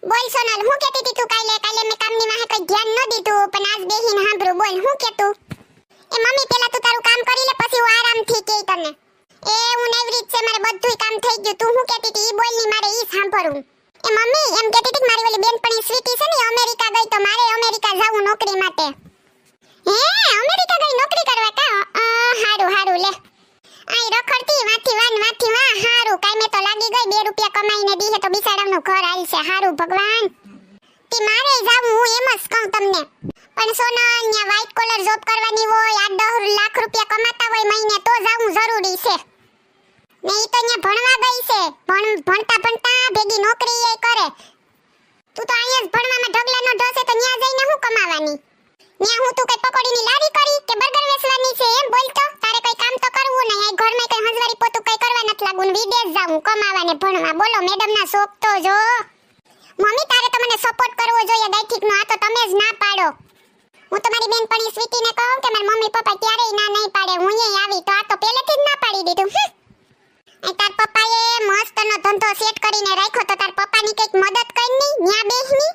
બોલ સોનલ, હું કહેતી હતી તું કાલે મેં કામની વાહે કઈ ધ્યાન ન દીધું, પણ આજ બેહીને સાંભળું. બોલ, હું કહેતું? એ મમ્મી, પેલા તું તારું કામ કરી લે, પછી હું આરામથી કહી તને. એ હું નવરી જ છે, મારે બધુંય કામ થઈ ગયું. તું હું કહેતી હતી ઈ બોલ ની, મારે ઈ સાંભળવું. એ મમ્મી, એમ કહેતી હતી કે મારી ઓલી બેનપણી સ્વીટી છે ને, અમેરિકા ગઈ, તો મારે અમેરિકા જાવું નોકરી માટે. હે, અમેરિકા ગઈ નોકરી કરવા કા? હારું લે. આઈ રખડતી વાથી વાં હારું, કાઈ તો લાગી ગઈ, 2 રૂપિયા કમાઈને દીહે તો બિચારાનું ઘર હાલશે. હારું ભગવાન. તી મારે જાવું, હું એમ જ કહું તમને. પણ સોનલ, ન્યા વ્હાઈટ કોલર જોબ કરવાની હોય, 8-10 લાખ રૂપિયા કમાતા હોય મહિને, તો જાવું જરૂરી છે. ને ઈ તો ન્યા ભણવા ગઈ છે, ભણતા ભેગી નોકરી એ કરે. તું તો અહીંયા જ ભણવામાં ઢગલાનો ઢસે, તો ન્યા જઈને હું કમાવાની? ન્યા હું તું કઈ પકોડીની લારી કરી કે બર્ગર વેચવાની છે? એમ બોલતો, તારે કઈ કામ તો કરવું નહીં. આ ઘરમાં કઈ હંજવારી પોતું કઈ કરવા નથી લાગવું, વિદેશ જાવું કમાવાને ભણવા. બોલો, મેડમના શોખ તો જો. મમ્મી, તારે તો મને સપોર્ટ કરવો જોઈએ ગાયઠીકનો, આ તો તમે જ ના પાડો. હું તમારી બેનપણી સ્વીટીને કહું કે મારા મમ્મી પપ્પા ક્યારેય ના નહીં પાડે, હું અહીં આવી તો આ તો પહેલેથી જ ના પાડી દીધું. આ તાર પપ્પાએ મસ્તનો ધંધો સેટ કરીને રાખ્યો, તો તાર પપ્પાની કઈક મદદ કરી નહીં, ન્યા બેહની.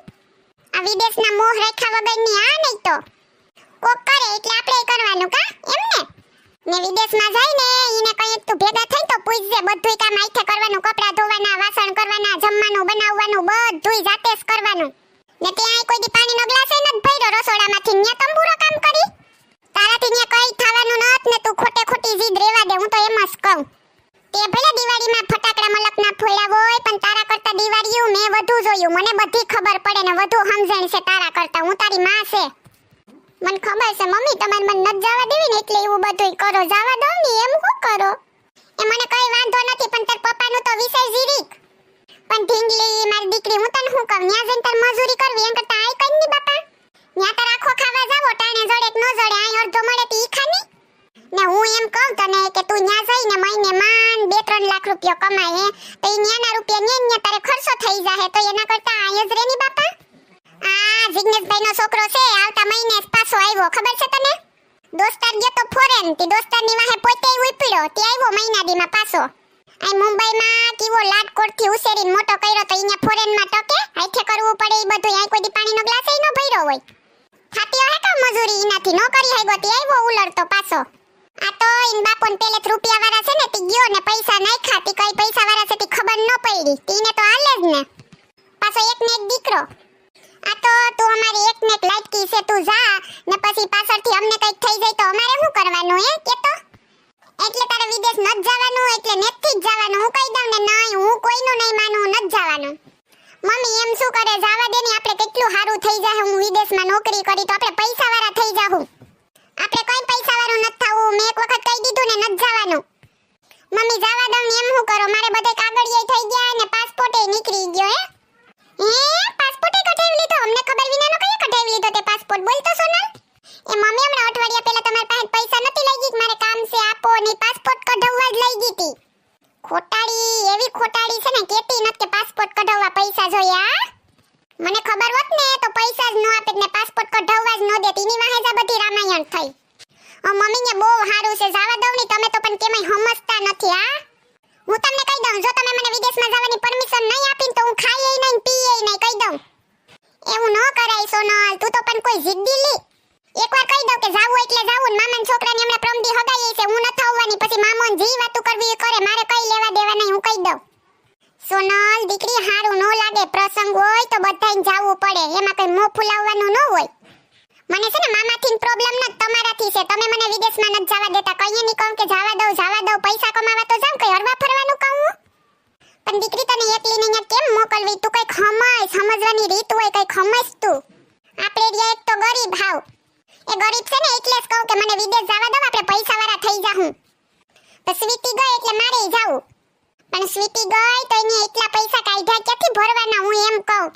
આ વિદેશના મોહ રાખ્યા વગરની આ નહીં તો કોક કરે એટલે આપણે કરવાનું કા? એમને ને વિદેશમાં જઈને ઈને કઈક તું ભેગા થઈ તો પૂછજે, બધુંય કામ આઈથે કરવાનું, કપડા ધોવાના, વાસણ કરવાના, જમવાનું બનાવવાનું, બધુંય જાતે જ કરવાનું. ને ત્યાં કોઈ દી પાણીનો ગ્લાસ એ નત ભર્યો રસોડામાંથી, ન્યા તંબુરો કામ કરી. તારાથી ન્યા કઈ થવાનું નત ને તું ખોટી જીદ રેવા દે, હું તો એમ જ કહું. તે ભલે દિવાળીમાં ફટાકડા મલકના ફોડ્યા હોય, પણ તારા કરતા દિવાળીયું મેં વધુ જોયું. મને બધી ખબર પડે ને વધુ સમજણ છે તારા કરતા. હું તારી માં છે, મને ખબર છે. મમ્મી, તમારે મને નત જવા દેવી ને એટલે એવું બધુંય કરો. જવા દો ને, એમ શું કરો? એ મને કઈ વાંધો નથી, પણ તાર પપ્પાનું તો વિષય જીરીક. પણ ઢીંગલી મારી દીકરી, હું તને શું કહું, ન્યા જઈને તાર મજૂરી કરવી એમ કરતા આય કઈ ની બાપા. ન્યા તાર આખો ખાવા જાવો, ટાણે જડે કે ન જડે, આય અડધો મળે તો ઈ ખાની. ને હું એમ કહું તને કે તું ન્યા જઈને મહિને માંડ 2-3 લાખ રૂપિયા કમાય, તો ઈ ન્યાના રૂપિયા ન્યા તારે ખર્ચો થઈ જાહે, તો એના કરતા આય જ રેની બાપા. આ જિગ્નેશભાઈનો છોકરો છે, આવતા મહિને પાછો આવ્યો, ખબર છે તને? દોસ્તાર ગયો તો ફોરેન, તી દોસ્તારની વાહે પોતે ઉપડ્યો, તે આવ્યો મહિના દીમાં પાછો. આ મુંબઈમાં કેવો લાડકોટથી ઉછેરીને મોટો કર્યો, તો ઈયા ફોરેનમાં ટકે હાથે કરવું પડે ઈ બધું. આ કોઈ દી પાણીનો ગ્લાસ એ ન ભર્યો હોય. થાતી હે કા મજૂરી ઈનાથી ન કરી હાઈગો, તે આવ્યો ઉલરતો પાછો. આ તો ઈન બાપોને પેલે રૂપિયા વાળા છે ને, તી ગયો ને પૈસા નાખ્યા, તી કઈ પૈસા વાળા છે તી ખબર ન પડી, તીને તો હાલે જ ને. પાછો એક ને એક દીકરો. આ તો તું અમારી એક ને એક લાડકી છે, તું જા ને પછી પાછળથી અમને કઈક થઈ જાય તો અમારે શું કરવાનું હે કે? તો એટલે તારે વિદેશ ન જવાનું, એટલે નેથી જ જવાનું. હું કહી દઉં ને, નહીં, હું કોઈનું નહીં માનું, ન જવાનું. મમ્મી એમ શું કરે, જવા દે ને, આપણે કેટલું સારું થઈ જાય. હું વિદેશમાં નોકરી કરી તો આપણે પૈસા વાળા થઈ જાહું. આપણે કોઈ પૈસા વાળું ન થાવું. મેં એક વખત કહી દીધું ને, ન જવાનું. મમ્મી જવા દઉં ને, એમ શું કરો? મારે બધે કાગળિયા થઈ ગયા ને પાસપોર્ટે નીકળી ગયો. હે પાસપોર્ટે કઢાવી લીધો? અમને ખબર વિનાનો કઈ કઢાવી લીધો તે પાસપોર્ટ? બોલ તો સોનલ. એ મમ્મી, હમણાં અઠવાડિયા પહેલા તમારી પાસે પૈસા નથી લઈ ગઈ કે મારે કામ છે આપો, ને પાસપોર્ટ કઢાવવા જ લઈ ગઈ હતી. ખોટાડી, એવી ખોટાડી છે ને, કેતી નત કે પાસપોર્ટ કઢાવવા પૈસા જોયા. મને ખબર હોત ને તો પૈસા જ ન આપે ને પાસપોર્ટ કઢાવવા જ ન દેતી. એની વાહે જ બધી રામાયણ થઈ. મમ્મીને બહુ સારું છે, જવા દઉં ને. તમે તો પણ કેમય સમજતા નથી. આ હું તમને કહી દઉં, જો તમે મને વિદેશમાં જવાની પરમિશન નહીં આપીને તો હું ખાઈએ નહીં, પીએ નહીં, કહી દઉં. એવું ન કરાય સોનલ, તું તો પણ કોઈ જિદ્દી લી. એકવાર કહી દઉં કે જાવું એટલે જાવું, ને મામાના છોકરાને હમણાં પ્રમદી હગાઈ છે, હું ન આવવાની. પછી મામોને જી વાતું કરવી કરે, મારે કઈ લેવા દેવા નહીં, હું કહી દઉં. સોનલ દીકરી, હારું ન લાગે, પ્રસંગ હોય તો બધાને જાવું પડે, એમાં કઈ મોં ફૂલાવવાનું ન હોય. મને છે ને મામાથી પ્રોબ્લેમ ન તમારાથી છે. તમે મને વિદેશમાં ન જવા દેતા, કઈ નહીં કહું કે જવા દઉં, પૈસા કમાવા તો જાઉં, કઈ હરવા ફરવાનું કહું. પણ દીકરી, તને એકલીને અહીંયા કેમ મોકલવી? તું કઈ ખમાય, સમજવાની રીત હોય, કઈ ખમજ તું. આપણે રહ્યા એક તો ગરીબ હાવ. એ ગરીબ છે ને એટલે જ કહું કે મને વિદેશ જવા દો, આપણે પૈસા વાળા થઈ જાહું. તો સ્વીટી ગઈ એટલે મારે જાવું. પણ સ્વીટી ગઈ તો એને એટલા પૈસા કાઢ્યા ક્યાંથી ભરવાના? હું એમ કહું,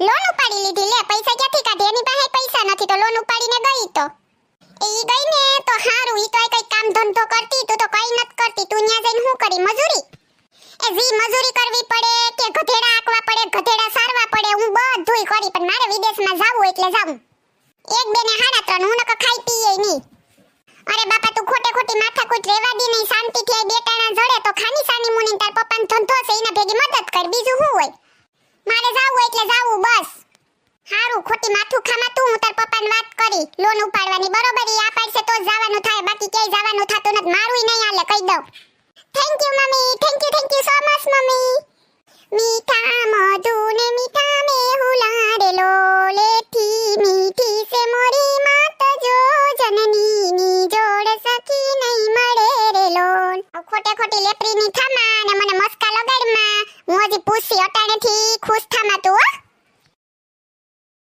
લોન ઉપાડી લીધી. લે, પૈસા ક્યાંથી કાઢે? એની પાસે પૈસા નથી તો લોન ઉપાડીને ગઈ. તો ઈ ગઈ ને તો હારું, ઈ તો કઈ કામ ધંધો કરતી, તું તો કઈ નત કરતી. તું ન્યા જઈને શું કરી? મજૂરી. એ જી મજૂરી કરવી પડે કે ગધેડા આકવા પડે, ગધેડા સારવા પડે, હું બધુંય કરી. પણ મારે વિદેશમાં જાવું એટલે જાવું. 1 2 ને 3.5 હું નક ખાઈ પીએ નહીં. અરે બાપા, તું ખોટી માથાકૂટ રેવા દી નહીં, શાંતિથી 2 ટાણા જડે તો ખાની સાની મુની તાર પપ્પાનો ધંધો છે, એના ભેગી મદદ કર, બીજું શું હોય? મારે જાવું એટલે ખોટી માથું ખામાં તું હું તાર પપ્પાને વાત કરી લોન ઉપાડવાની બરોબર ઈ આ પાડશે તો જ જવાનું થાય બાકી ક્યાંય જવાનું થાતું નથી મારુંય નહીં હાલે કહી દઉં thank you mummy thank you so much mummy મીઠા મધુ ને મીઠા મેહુલા રે લોલેથી મીઠી સે મોરી માત જો જનની ની જોડ સખી નહીં મળે રે લોલ ખોટે ખોટી લેપરીની થામા ને મને મસ્કા લગાડમાં હું હજી પૂછી અટાણેથી ખુશ થામા તું હો